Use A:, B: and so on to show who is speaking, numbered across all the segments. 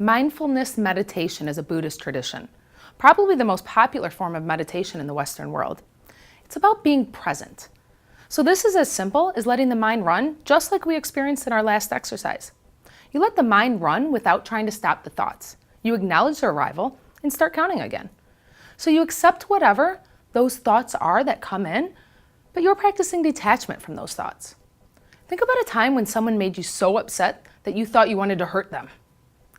A: Mindfulness meditation is a Buddhist tradition, probably the most popular form of meditation in the Western world. It's about being present. So this is as simple as letting the mind run, just like we experienced in our last exercise. You let the mind run without trying to stop the thoughts. You acknowledge their arrival and start counting again. So you accept whatever those thoughts are that come in, but you're practicing detachment from those thoughts. Think about a time when someone made you so upset that you thought you wanted to hurt them.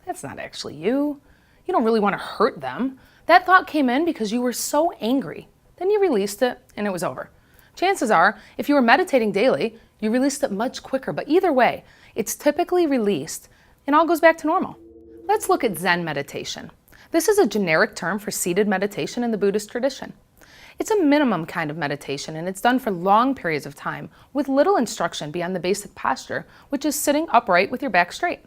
A: That's not actually you. You don't really want to hurt them. That thought came in because you were so angry. Then you released it and it was over. Chances are, if you were meditating daily, you released it much quicker, but either way, it's typically released and all goes back to normal. Let's look at Zen meditation. This is a generic term for seated meditation in the Buddhist tradition. It's a minimum kind of meditation and it's done for long periods of time with little instruction beyond the basic posture, which is sitting upright with your back straight.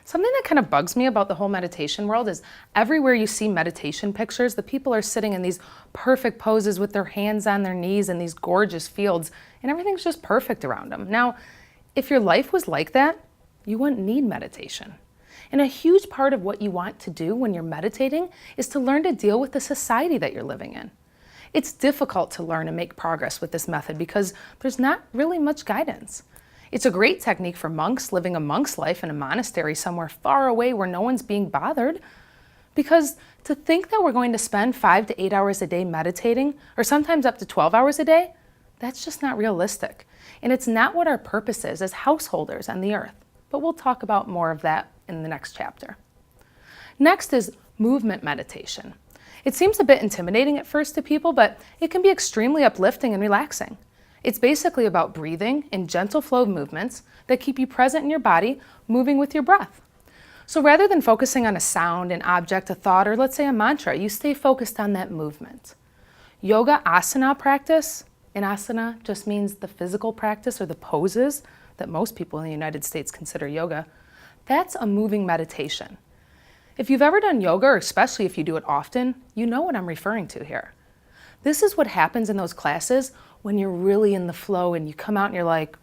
A: Something that kind of bugs me about the whole meditation world is everywhere you see meditation pictures, the people are sitting in these perfect poses with their hands on their knees in these gorgeous fields, and everything's just perfect around them. Now, if your life was like that, you wouldn't need meditation. And a huge part of what you want to do when you're meditating is to learn to deal with the society that you're living in. It's difficult to learn and make progress with this method because there's not really much guidance. It's a great technique for monks living a monk's life in a monastery somewhere far away where no one's being bothered. Because to think that we're going to spend 5 to 8 hours a day meditating, or sometimes up to 12 hours a day, that's just not realistic. And it's not what our purpose is as householders on the earth. But we'll talk about more of that in the next chapter. Next is movement meditation. It seems a bit intimidating at first to people, but it can be extremely uplifting and relaxing. It's basically about breathing in gentle flow of movements that keep you present in your body, moving with your breath. So rather than focusing on a sound, an object, a thought, or let's say a mantra, you stay focused on that movement. Yoga asana practice, and asana just means the physical practice or the poses that most people in the United States consider yoga. That's a moving meditation. If you've ever done yoga, or especially if you do it often, you know what I'm referring to here. This is what happens in those classes when you're really in the flow and you come out and you're like,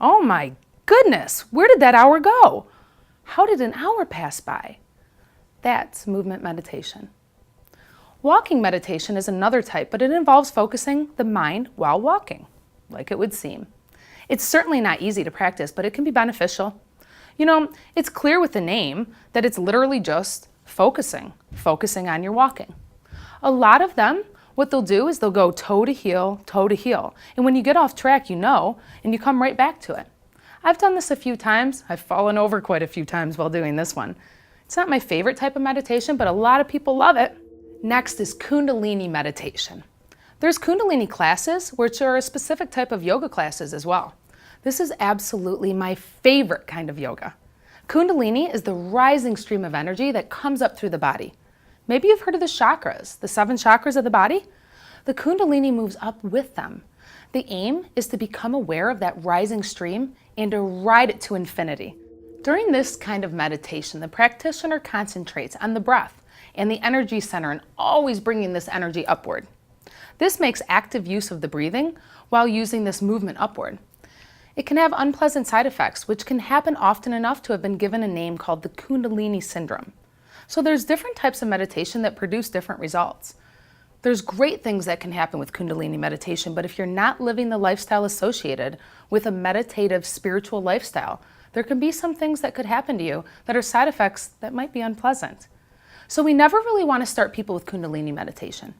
A: oh my goodness, where did that hour go? How did an hour pass by? That's movement meditation. Walking meditation is another type, but it involves focusing the mind while walking, like it would seem. It's certainly not easy to practice, but it can be beneficial. You know, it's clear with the name that it's literally just focusing on your walking. A lot of them, what they'll do is they'll go toe to heel. And when you get off track, you know, and you come right back to it. I've done this a few times. I've fallen over quite a few times while doing this one. It's not my favorite type of meditation, but a lot of people love it. Next is Kundalini meditation. There's Kundalini classes, which are a specific type of yoga classes as well. This is absolutely my favorite kind of yoga. Kundalini is the rising stream of energy that comes up through the body. Maybe you've heard of the chakras, the 7 chakras of the body. The Kundalini moves up with them. The aim is to become aware of that rising stream and to ride it to infinity. During this kind of meditation, the practitioner concentrates on the breath and the energy center and always bringing this energy upward. This makes active use of the breathing while using this movement upward. It can have unpleasant side effects, which can happen often enough to have been given a name called the Kundalini syndrome. So there's different types of meditation that produce different results. There's great things that can happen with Kundalini meditation, but if you're not living the lifestyle associated with a meditative spiritual lifestyle, there can be some things that could happen to you that are side effects that might be unpleasant. So we never really want to start people with Kundalini meditation.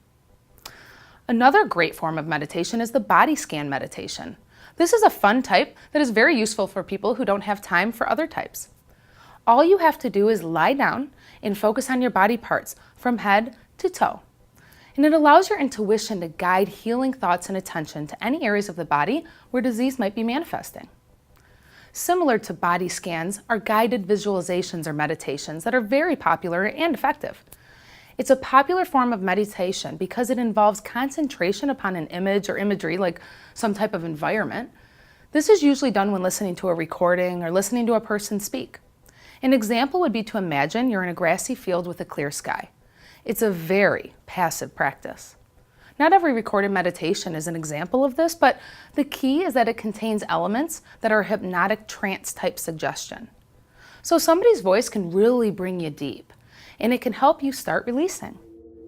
A: Another great form of meditation is the body scan meditation. This is a fun type that is very useful for people who don't have time for other types. All you have to do is lie down and focus on your body parts from head to toe. And it allows your intuition to guide healing thoughts and attention to any areas of the body where disease might be manifesting. Similar to body scans are guided visualizations or meditations that are very popular and effective. It's a popular form of meditation because it involves concentration upon an image or imagery, like some type of environment. This is usually done when listening to a recording or listening to a person speak. An example would be to imagine you're in a grassy field with a clear sky. It's a very passive practice. Not every recorded meditation is an example of this, but the key is that it contains elements that are hypnotic trance type suggestion. So somebody's voice can really bring you deep, and it can help you start releasing.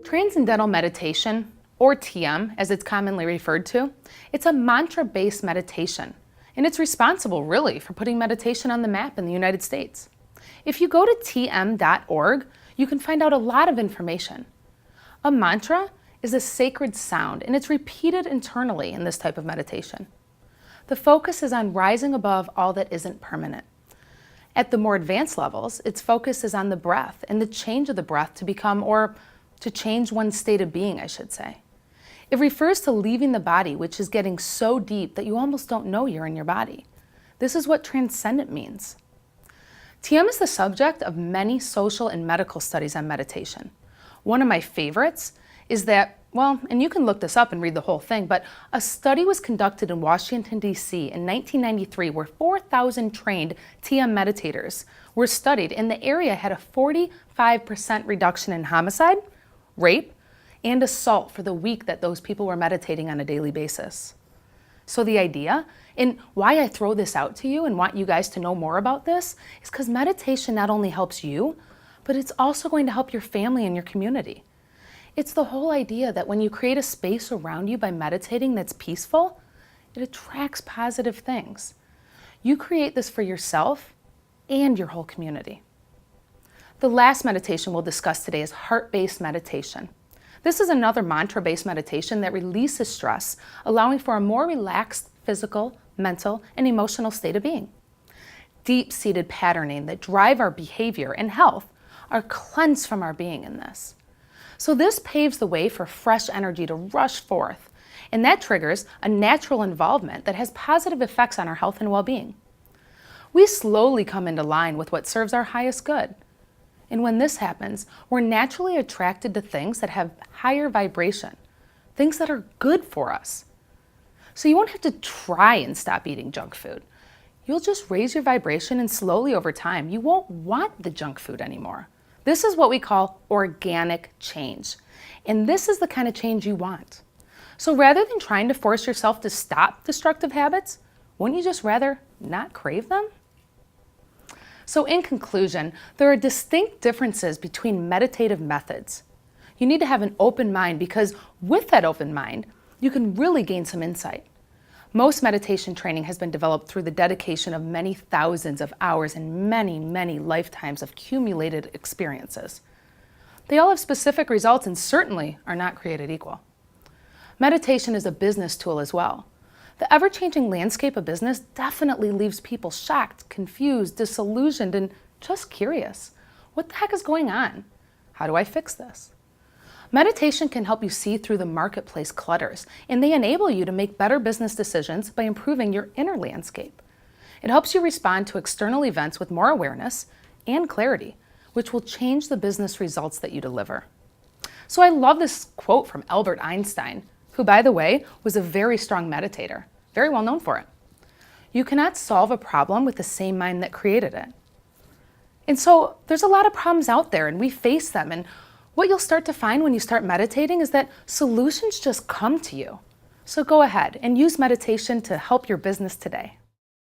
A: Transcendental meditation, or TM as it's commonly referred to, it's a mantra-based meditation, and it's responsible really for putting meditation on the map in the United States. If you go to tm.org, you can find out a lot of information. A mantra is a sacred sound, and it's repeated internally in this type of meditation. The focus is on rising above all that isn't permanent. At the more advanced levels, its focus is on the breath and the change of the breath to become, or to change one's state of being, I should say. It refers to leaving the body, which is getting so deep that you almost don't know you're in your body. This is what transcendent means. TM is the subject of many social and medical studies on meditation. One of my favorites is that, well, and you can look this up and read the whole thing, but a study was conducted in Washington, D.C. in 1993 where 4,000 trained TM meditators were studied, and the area had a 45% reduction in homicide, rape, and assault for the week that those people were meditating on a daily basis. So the idea, and why I throw this out to you and want you guys to know more about this, is because meditation not only helps you, but it's also going to help your family and your community. It's the whole idea that when you create a space around you by meditating that's peaceful, it attracts positive things. You create this for yourself and your whole community. The last meditation we'll discuss today is heart-based meditation. This is another mantra-based meditation that releases stress, allowing for a more relaxed physical, mental, and emotional state of being. Deep-seated patterning that drive our behavior and health are cleansed from our being in this. So this paves the way for fresh energy to rush forth, and that triggers a natural involvement that has positive effects on our health and well-being. We slowly come into line with what serves our highest good. And when this happens, we're naturally attracted to things that have higher vibration, things that are good for us. So you won't have to try and stop eating junk food. You'll just raise your vibration, and slowly over time, you won't want the junk food anymore. This is what we call organic change. And this is the kind of change you want. So rather than trying to force yourself to stop destructive habits, wouldn't you just rather not crave them? So in conclusion, there are distinct differences between meditative methods. You need to have an open mind, because with that open mind, you can really gain some insight. Most meditation training has been developed through the dedication of many thousands of hours and many, many lifetimes of accumulated experiences. They all have specific results and certainly are not created equal. Meditation is a business tool as well. The ever-changing landscape of business definitely leaves people shocked, confused, disillusioned, and just curious. What the heck is going on? How do I fix this? Meditation can help you see through the marketplace clutters, and they enable you to make better business decisions by improving your inner landscape. It helps you respond to external events with more awareness and clarity, which will change the business results that you deliver. So I love this quote from Albert Einstein, who, by the way, was a very strong meditator, very well known for it. You cannot solve a problem with the same mind that created it. And so there's a lot of problems out there, and we face them, and what you'll start to find when you start meditating is that solutions just come to you. So go ahead and use meditation to help your business today.